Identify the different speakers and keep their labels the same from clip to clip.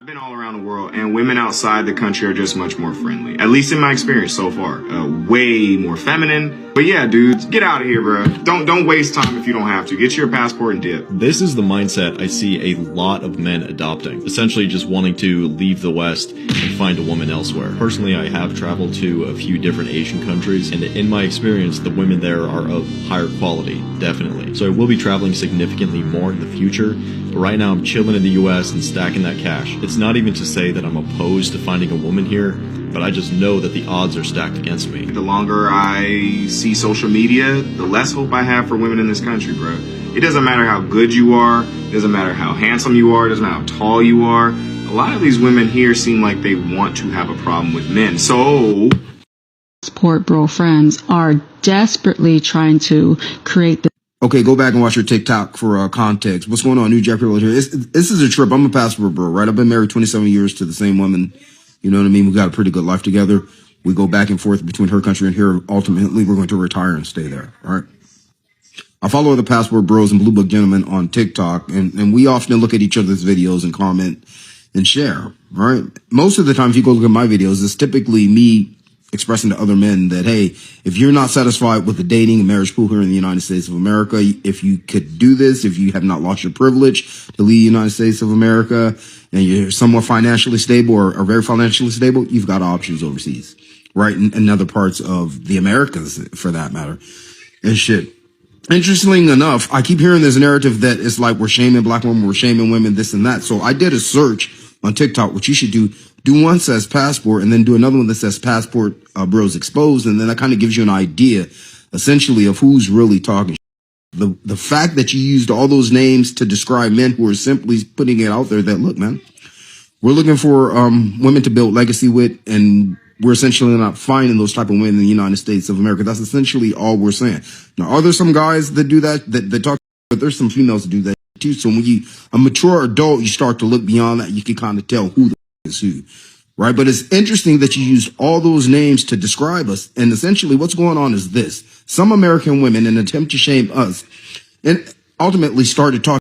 Speaker 1: I've been all around the world, and women outside the country are just much more friendly. At least in my experience so far. Way more feminine. But yeah, dudes, get out of here, bro. Don't waste time if you don't have to. Get your passport and dip.
Speaker 2: This is the mindset I see a lot of men adopting. Essentially just wanting to leave the West and find a woman elsewhere. Personally, I have traveled to a few different Asian countries, and in my experience, the women there are of higher quality, definitely. So I will be traveling significantly more in the future. But right now I'm chilling in the US and stacking that cash. It's not even to say that I'm opposed to finding a woman here, but I just know that the odds are stacked against me.
Speaker 1: The longer I see social media, the less hope I have for women in this country, bro. It doesn't matter how good you are, it doesn't matter how handsome you are, it doesn't matter how tall you are. A lot of these women here seem like they want to have a problem with men. So
Speaker 3: passport bro friends are desperately trying to create the
Speaker 4: Okay, go back and watch your TikTok for context. What's going on, New Jack people here? This is a trip. I'm a passport bro, right? I've been married 27 years to the same woman. You know what I mean? We got a pretty good life together. We go back and forth between her country and here. Ultimately, we're going to retire and stay there, all right? I follow the passport bros and blue book gentlemen on TikTok, and we often look at each other's videos and comment and share, all right? Most of the time, if you go look at my videos, it's typically me expressing to other men that, hey, if you're not satisfied with the dating and marriage pool here in the United States of America, if you could do this, if you have not lost your privilege to leave the United States of America and you're somewhat financially stable or very financially stable, you've got options overseas, right? In other parts of the Americas, for that matter. And shit. Interestingly enough, I keep hearing this narrative that it's like we're shaming black women, we're shaming women, this and that. So I did a search on TikTok, which you should do. Do one that says passport and then do another one that says passport bros exposed. And then that kind of gives you an idea, essentially, of who's really talking. The fact that you used all those names to describe men who are simply putting it out there that, look, man, we're looking for women to build legacy with, and we're essentially not finding those type of women in the United States of America. That's essentially all we're saying. Now, are there some guys that do that talk, but there's some females that do that too. So when you, a mature adult, you start to look beyond that, you can kind of tell who the is who, right? But it's interesting that you used all those names to describe us. And essentially what's going on is this. Some American women, in an attempt to shame us, and ultimately started talking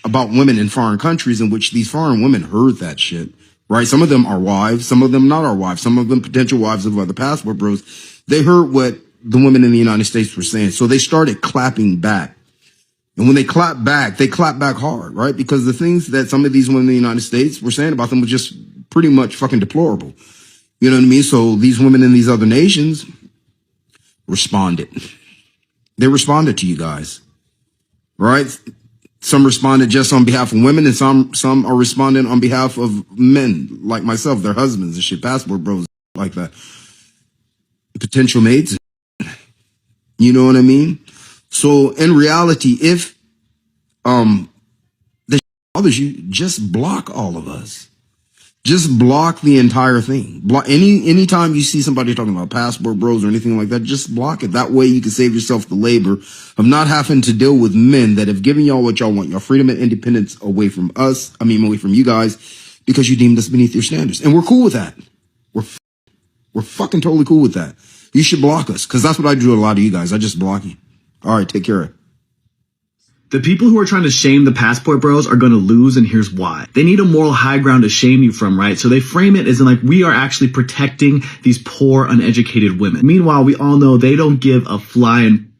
Speaker 4: about women in foreign countries in which these foreign women heard that shit, right? Some of them are wives, some of them not our wives, some of them potential wives of other passport bros. They heard what the women in the United States were saying. So they started clapping back. And when they clap back hard, right? Because the things that some of these women in the United States were saying about them was just pretty much fucking deplorable. You know what I mean? So these women in these other nations responded. They responded to you guys, right? Some responded just on behalf of women, and some are responding on behalf of men like myself, their husbands and shit, passport bros like that. Potential mates. You know what I mean? So in reality, if the bothers you, just block all of us. Just block the entire thing. Block anytime you see somebody talking about passport bros or anything like that, just block it. That way you can save yourself the labor of not having to deal with men that have given y'all what y'all want, your freedom and independence away from us. Away from you guys, because you deemed us beneath your standards. And we're cool with that. We're fucking totally cool with that. You should block us, because that's what I do to a lot of you guys. I just block you. All right, take care.
Speaker 5: The people who are trying to shame the passport bros are going to lose, and here's why. They need a moral high ground to shame you from, right? So they frame it as in like, we are actually protecting these poor, uneducated women. Meanwhile, we all know they don't give a flying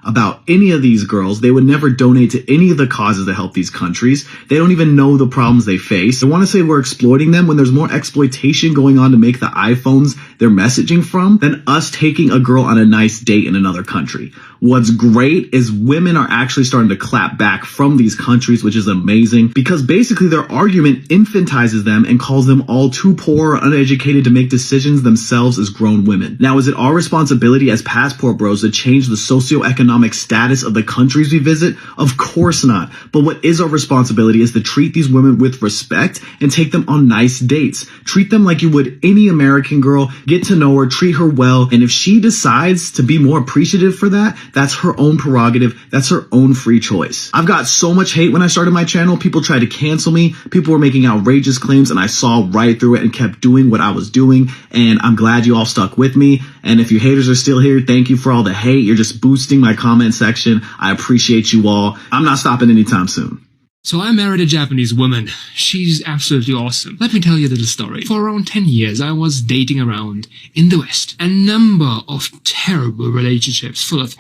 Speaker 5: about any of these girls. They would never donate to any of the causes that help these countries. They don't even know the problems they face. They want to say we're exploiting them when there's more exploitation going on to make the iPhones they're messaging from than us taking a girl on a nice date in another country. What's great is women are actually starting to clap back from these countries, which is amazing, because basically their argument infantizes them and calls them all too poor or uneducated to make decisions themselves as grown women. Now, is it our responsibility as passport bros to change the socioeconomic status of the countries we visit? Of course not. But what is our responsibility is to treat these women with respect and take them on nice dates. Treat them like you would any American girl, get to know her, treat her well, and if she decides to be more appreciative for that, that's her own prerogative. That's her own free choice. I've got so much hate when I started my channel. People tried to cancel me. People were making outrageous claims, and I saw right through it and kept doing what I was doing. And I'm glad you all stuck with me. And if you haters are still here, thank you for all the hate. You're just boosting my comment section. I appreciate you all. I'm not stopping anytime soon.
Speaker 6: So I married a Japanese woman. She's absolutely awesome. Let me tell you a little story. For around 10 years, I was dating around in the West. A number of terrible relationships full of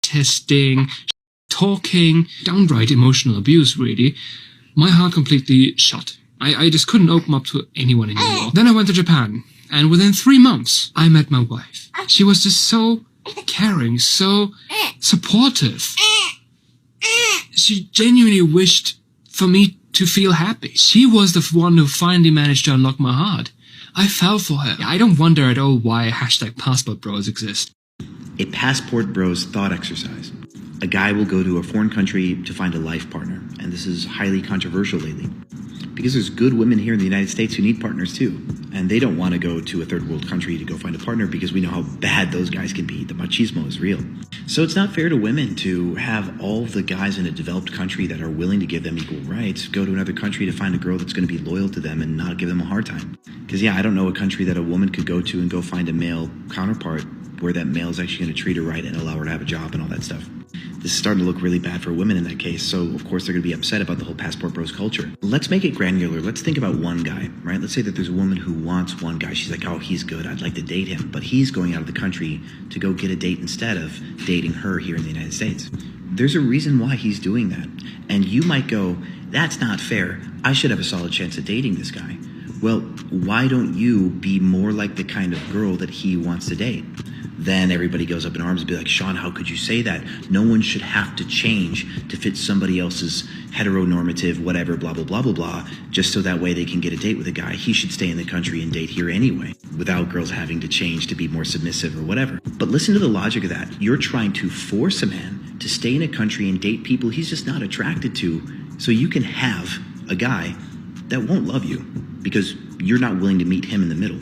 Speaker 6: testing, talking, downright emotional abuse, really. My heart completely shut. I just couldn't open up to anyone anymore. Then I went to Japan, and within 3 months, I met my wife. She was just so caring, so supportive. She genuinely wished for me to feel happy. She was the one who finally managed to unlock my heart. I fell for her. I don't wonder at all why #passport bros exist.
Speaker 7: A passport bros thought exercise. A guy will go to a foreign country to find a life partner, and this is highly controversial lately. Because there's good women here in the United States who need partners too, and they don't want to go to a third world country to go find a partner because we know how bad those guys can be. The machismo is real. So it's not fair to women to have all the guys in a developed country that are willing to give them equal rights go to another country to find a girl that's going to be loyal to them and not give them a hard time. Because I don't know a country that a woman could go to and go find a male counterpart where that male is actually going to treat her right and allow her to have a job and all that stuff. This is starting to look really bad for women in that case, so of course they're going to be upset about the whole passport bros culture. Let's make it granular. Let's think about one guy, right? Let's say that there's a woman who wants one guy. She's like, oh, he's good. I'd like to date him. But he's going out of the country to go get a date instead of dating her here in the United States. There's a reason why he's doing that. And you might go, that's not fair. I should have a solid chance at dating this guy. Well, why don't you be more like the kind of girl that he wants to date? Then everybody goes up in arms and be like, Sean, how could you say that? No one should have to change to fit somebody else's heteronormative, whatever, blah, blah, blah, blah, blah, just so that way they can get a date with a guy. He should stay in the country and date here anyway, without girls having to change to be more submissive or whatever. But listen to the logic of that. You're trying to force a man to stay in a country and date people he's just not attracted to, so you can have a guy that won't love you because you're not willing to meet him in the middle.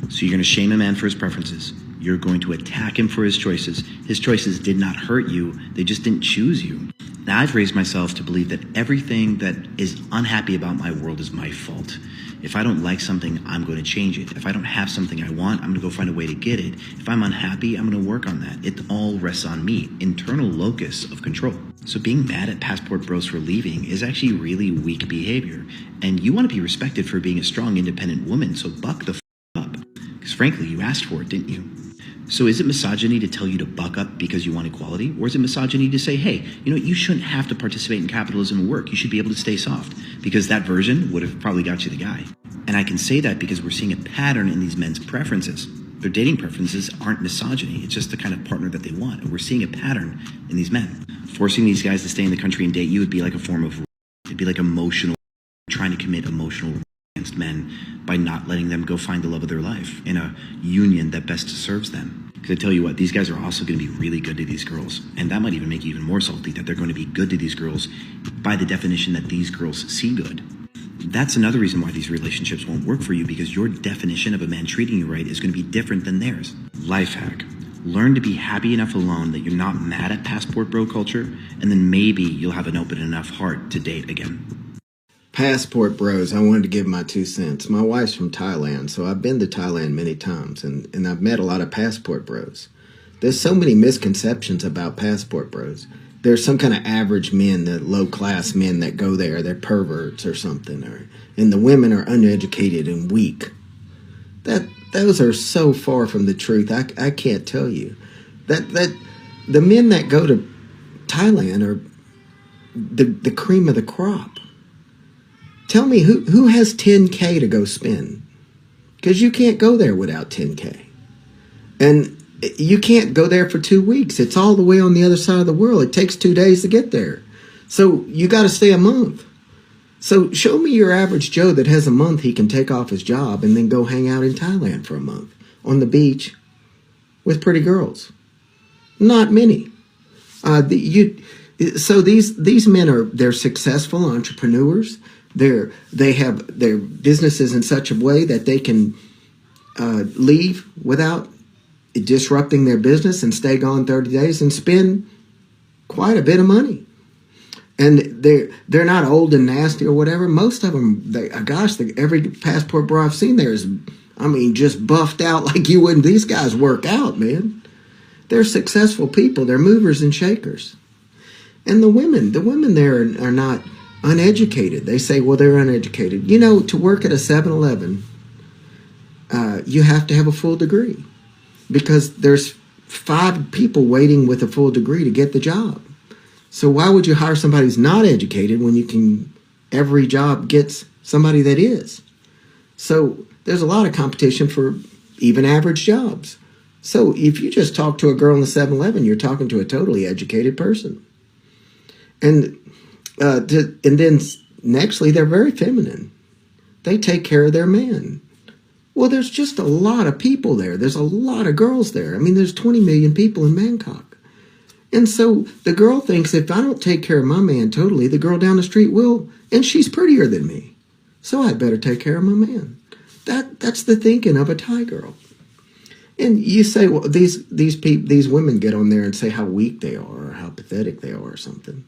Speaker 7: So you're going to shame a man for his preferences. You're going to attack him for his choices. His choices did not hurt you. They just didn't choose you. Now, I've raised myself to believe that everything that is unhappy about my world is my fault. If I don't like something, I'm going to change it. If I don't have something I want, I'm going to go find a way to get it. If I'm unhappy, I'm going to work on that. It all rests on me. Internal locus of control. So being mad at passport bros for leaving is actually really weak behavior. And you want to be respected for being a strong, independent woman, so buck the up. Because frankly, you asked for it, didn't you? So is it misogyny to tell you to buck up because you want equality? Or is it misogyny to say, hey, you shouldn't have to participate in capitalism and work. You should be able to stay soft. Because that version would have probably got you the guy. And I can say that because we're seeing a pattern in these men's preferences. Their dating preferences aren't misogyny. It's just the kind of partner that they want. And we're seeing a pattern in these men. Forcing these guys to stay in the country and date you would be like a form of, it'd be like emotional, trying to commit emotional against men by not letting them go find the love of their life in a union that best serves them. Because I tell you what, these guys are also going to be really good to these girls. And that might even make you even more salty that they're going to be good to these girls by the definition that these girls see good. That's another reason why these relationships won't work for you, because your definition of a man treating you right is going to be different than theirs. Life hack. Learn to be happy enough alone that you're not mad at passport bro culture, and then maybe you'll have an open enough heart to date again.
Speaker 8: Passport bros, I wanted to give my 2 cents. My wife's from Thailand, so I've been to Thailand many times, and I've met a lot of passport bros. There's so many misconceptions about passport bros. There's some kind of average men, the low-class men that go there, they're perverts or something, and the women are uneducated and weak. Those are so far from the truth, I can't tell you. That the men that go to Thailand are the cream of the crop. Tell me, who has $10K to go spend? Because you can't go there without $10K. And you can't go there for 2 weeks. It's all the way on the other side of the world. It takes 2 days to get there. So you got to stay a month. So show me your average Joe that has a month he can take off his job and then go hang out in Thailand for a month on the beach with pretty girls. Not many. So these men they're successful entrepreneurs. They have their businesses in such a way that they can leave without disrupting their business and stay gone 30 days and spend quite a bit of money. And they're not old and nasty or whatever. Most of them, every passport bro I've seen there is, just buffed out like you wouldn't. These guys work out, man. They're successful people. They're movers and shakers. And the women there are not uneducated. They say, well, they're uneducated. You know, to work at a 7-Eleven, you have to have a full degree because there's 5 people waiting with a full degree to get the job. So why would you hire somebody who's not educated when you can, every job gets somebody that is? So there's a lot of competition for even average jobs. So if you just talk to a girl in the 7-Eleven, you're talking to a totally educated person. And then nextly, they're very feminine. They take care of their man. Well, there's just a lot of people there. There's a lot of girls there. I mean, there's 20 million people in Bangkok. And so the girl thinks if I don't take care of my man totally, the girl down the street will, and she's prettier than me. So I'd better take care of my man. That's the thinking of a Thai girl. And you say, well, these women get on there and say how weak they are or how pathetic they are or something.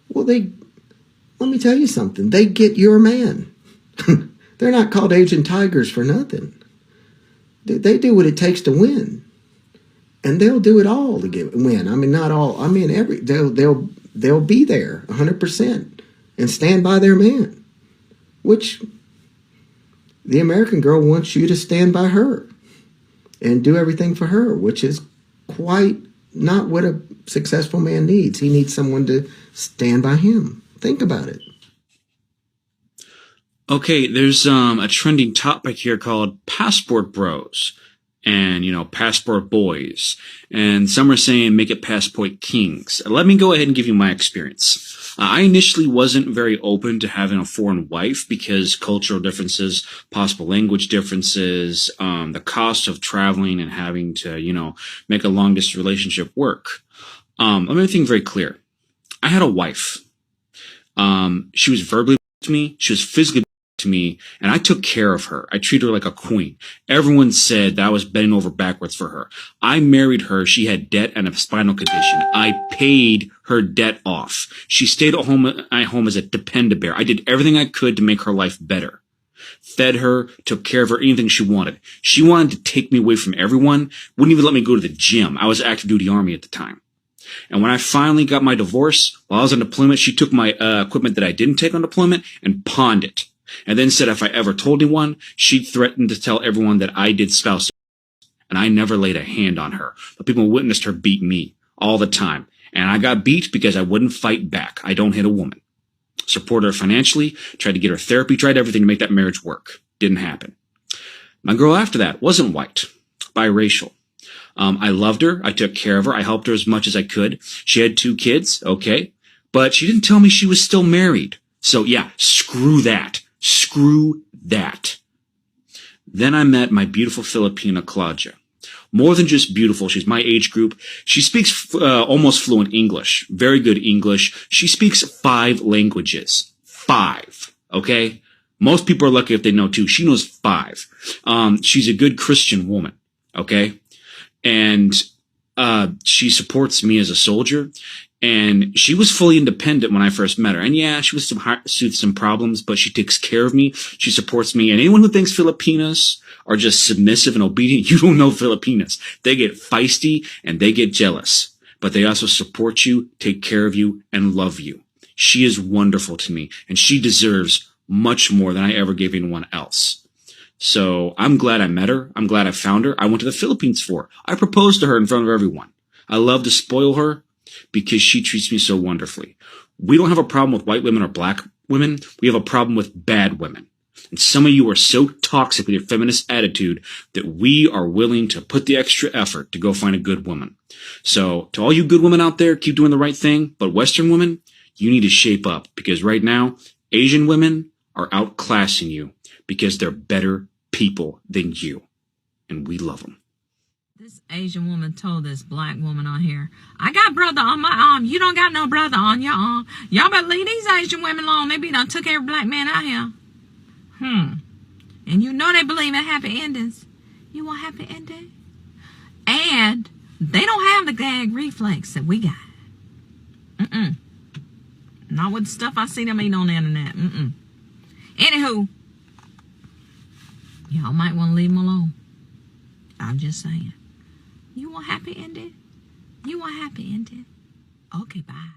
Speaker 8: Well, let me tell you something. They get your man. They're not called Asian tigers for nothing. They do what it takes to win. And they'll do it all to win. I mean, not all. I mean, they'll be there 100% and stand by their man, which the American girl wants you to stand by her and do everything for her, which is quite not what a successful man needs. He needs someone to stand by him. Think about it.
Speaker 9: Okay, there's a trending topic here called passport bros and, passport boys. And some are saying make it passport kings. Let me go ahead and give you my experience. I initially wasn't very open to having a foreign wife because cultural differences, possible language differences, the cost of traveling and having to, make a long distance relationship work. Let me make things very clear. I had a wife. She was verbally to me. She was physically to me, and I took care of her. I treated her like a queen. Everyone said that I was bending over backwards for her. I married her. She had debt and a spinal condition. I paid her debt off. She stayed at home as a dependent bear. I did everything I could to make her life better. Fed her, took care of her, anything she wanted. She wanted to take me away from everyone, wouldn't even let me go to the gym. I was active duty Army at the time. And when I finally got my divorce, while I was on deployment, she took my equipment that I didn't take on deployment and pawned it. And then said if I ever told anyone, she'd threaten to tell everyone that I did spouse. And I never laid a hand on her. But people witnessed her beat me all the time. And I got beat because I wouldn't fight back. I don't hit a woman. Supported her financially, tried to get her therapy, tried everything to make that marriage work. Didn't happen. My girl after that wasn't white, biracial. I loved her. I took care of her. I helped her as much as I could. She had 2 kids, okay. But she didn't tell me she was still married. So yeah, screw that. Screw that. Then I met my beautiful Filipina, Claudia. More than just beautiful, she's my age group. She speaks almost fluent English, very good English. She speaks 5 languages. 5, okay? Most people are lucky if they know 2. She knows 5. She's a good Christian woman, okay? And she supports me as a soldier. And she was fully independent when I first met her. And yeah, she was some problems, but she takes care of me. She supports me. And anyone who thinks Filipinas are just submissive and obedient, you don't know Filipinas. They get feisty and they get jealous. But they also support you, take care of you, and love you. She is wonderful to me. And she deserves much more than I ever gave anyone else. So I'm glad I met her. I'm glad I found her. I went to the Philippines for her. I proposed to her in front of everyone. I love to spoil her because she treats me so wonderfully. We don't have a problem with white women or black women. We have a problem with bad women. And some of you are so toxic with your feminist attitude that we are willing to put the extra effort to go find a good woman. So to all you good women out there, keep doing the right thing. But Western women, you need to shape up because right now, Asian women are outclassing you because they're better people than you. And we love them.
Speaker 10: This Asian woman told this black woman on here, I got brother on my arm. You don't got no brother on your arm. Y'all better leave these Asian women alone. They be done took every black man out here. And you know they believe in happy endings. You want happy ending? And they don't have the gag reflex that we got. Not with the stuff I see them eat on the internet. Anywho, y'all might want to leave them alone. I'm just saying. You want happy ending? You want happy ending? Okay, bye.